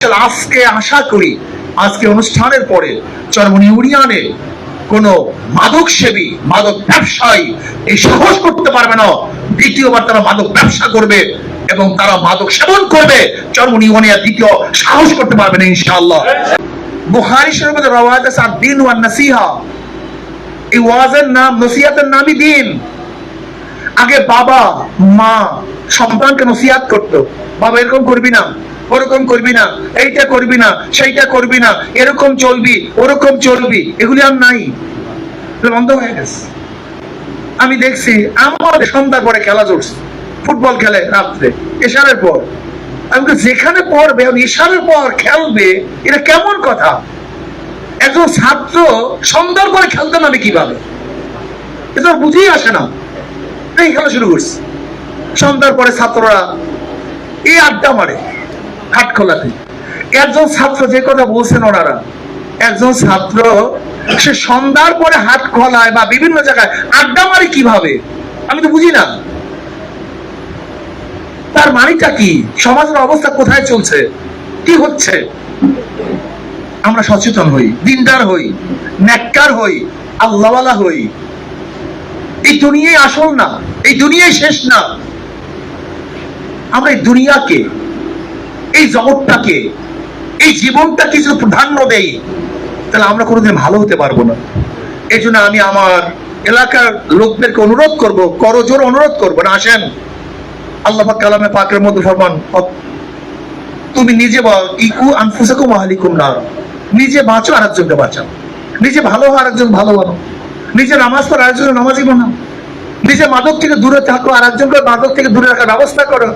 আজকে আশা করি আজকে অনুষ্ঠানের পরে চরমনি ইউনিয়নে কোন মাদক সেবী মাদক ব্যবসায়ী এই সাহস করতে পারবে না দ্বিতীয়বার তারা মাদক ব্যবসা করবে এবং তারা মাদক সেবন করবে চরমনি ইউনিয়নে দ্বিতীয় সাহস করতে পারবে না ইনশাআল্লাহ। বুখারী শরীফে রওয়ায়াত আছে আদ-দীন ওয়ান নাসিহা, এই ওয়াজের নাম নসিহতের নামই দিন। আগে বাবা মা সন্তানকে নসিহত করতো, বাবা এরকম করবি না, ওরকম করবি না, এইটা করবি না, সেইটা করবি না, এরকম চলবি ওরকম চলবি, এগুলি আর নাই, বন্ধ হয়ে গেছে। আমি দেখছি আমাদের সন্ধ্যার পরে খেলা চলছে, ফুটবল খেলে রাত্রে এশারের পর। আমি যেখানে পড়বে এশারের পর খেলবে, এটা কেমন কথা? একজন ছাত্র সন্ধ্যার পরে খেলতে নামে কিভাবে? এটা বুঝেই আসে না। এই খেলা শুরু করছে সন্ধ্যার পরে, ছাত্ররা এই আড্ডা মারে হাট খোলাতে। একজন ছাত্র যে কথা বলছেন ওনারা, একজন ছাত্র সে সন্ধ্যার পরে হাট খোলায় বা বিভিন্ন জায়গায় আড্ডা মারে কিভাবে? আমি তো বুঝি না তার মানেটা কি, সমাজের অবস্থা কোথায় চলছে, কি হচ্ছে। আমরা সচেতন হই, দিনদার হই, নেককার হই, আল্লাহওয়ালা হই। এই দুনিয়ায় আসল না, এই দুনিয়ায় শেষ না। আমরা এই দুনিয়াকে, এই জগৎটাকে, এই জীবনটাকে যদি প্রাধান্য দেই, তাহলে আমরা কোনোদিন ভালো হতে পারবো না। এই জন্য আমি আমার এলাকার লোকদেরকে অনুরোধ করব, করজোর অনুরোধ করবো না, আসেন আল্লাহ পাক কালামে পাকের মধ্যে ফরমান, তুমি নিজে ইকু আনফুসাকুম ওয়া আহলিকুম নার, নিজে বাঁচো আর একজনকে বাঁচাও, নিজে ভালো হও আর একজন ভালো বানো, নিজে নামাজ পড়ো আর একজনের নামাজি বানাও, নিজে মাদক থেকে দূরে থাকো আর একজনকে মাদক থেকে দূরে রাখার ব্যবস্থা করো,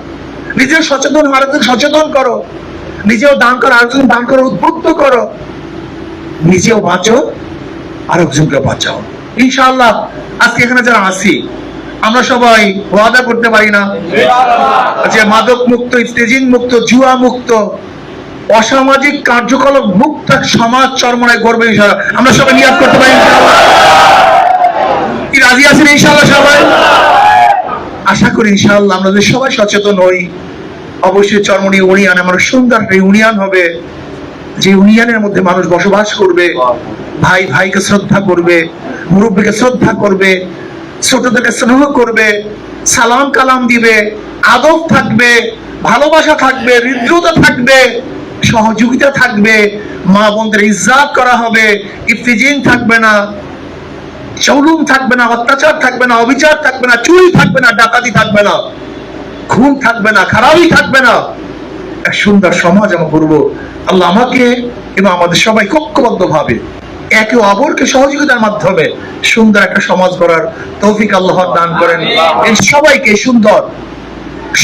নিজেও সচেতন হও আর একজন সচেতন করো, নিজেও দান করো আর একজন দান করো উদ্বুদ্ধ করো, নিজেও বাঁচো আর একজনকে বাঁচাও। ইনশাআল্লাহ আজকে এখানে যারা আছি আমরা সবাই ওয়াদা করতে পারি না যে মাদক মুক্ত, ইফতেজিং মুক্ত, জুয়া মুক্ত, অসামাজিক কার্যকলাপ মুক্ত সমাজ চরমনায় গড়বে ইনশাআল্লাহ। আমরা সবাই নিয়াত করতে পারি ইনশাআল্লাহ। কি রাজি আছেন ইনশাআল্লাহ সবাই? আশা করি ইনশাআল্লাহ আমরা যদি সবাই সচেতন হই, অবশ্যই চরমনি ইউনিয়ন আমার সুন্দর একটা ইউনিয়ন হবে, যে ইউনিয়নের মধ্যে মানুষ বসবাস করবে, ভাই ভাইকে শ্রদ্ধা করবে, মুরব্বীকে শ্রদ্ধা করবে, ছোটদেরকে স্নেহ করবে, সালাম কালাম দিবে, আদব থাকবে, ভালোবাসা থাকবে, হৃদ্রতা থাকবে, সহযোগিতা থাকবে, মা বোনদের ইজ্জত করা হবে, ইফতিজিং থাকবে না, জুলুম থাকবে না, অত্যাচার থাকবে না, অবিচার থাকবে না, চুরি থাকবে না, ডাকাতি থাকবে না, খুন থাকবে না, খারাপই থাকবে না। এক সুন্দর সমাজ আমরা করব। আল্লাহ আমাকে এবং আমাদের সবাই ঐক্যবদ্ধ ভাবে একে অপরকে সহযোগিতার মাধ্যমে সুন্দর একটা সমাজ গড়ার তৌফিক আল্লাহ দান করেন। এই সবাইকে সুন্দর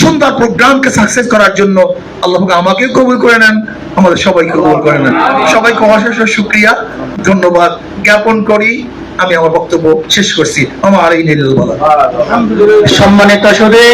সুন্দর প্রোগ্রামকে সাকসেস করার জন্য আল্লাহ আমাকে কবুল করে নেন, আমাদের সবাইকে কবুল করে নেন। সবাইকে অশেষ শুকরিয়া ধন্যবাদ জ্ঞাপন করি আমি আমার বক্তব্য শেষ করছি। আমার এই নিল বলা। সম্মানিত সুধী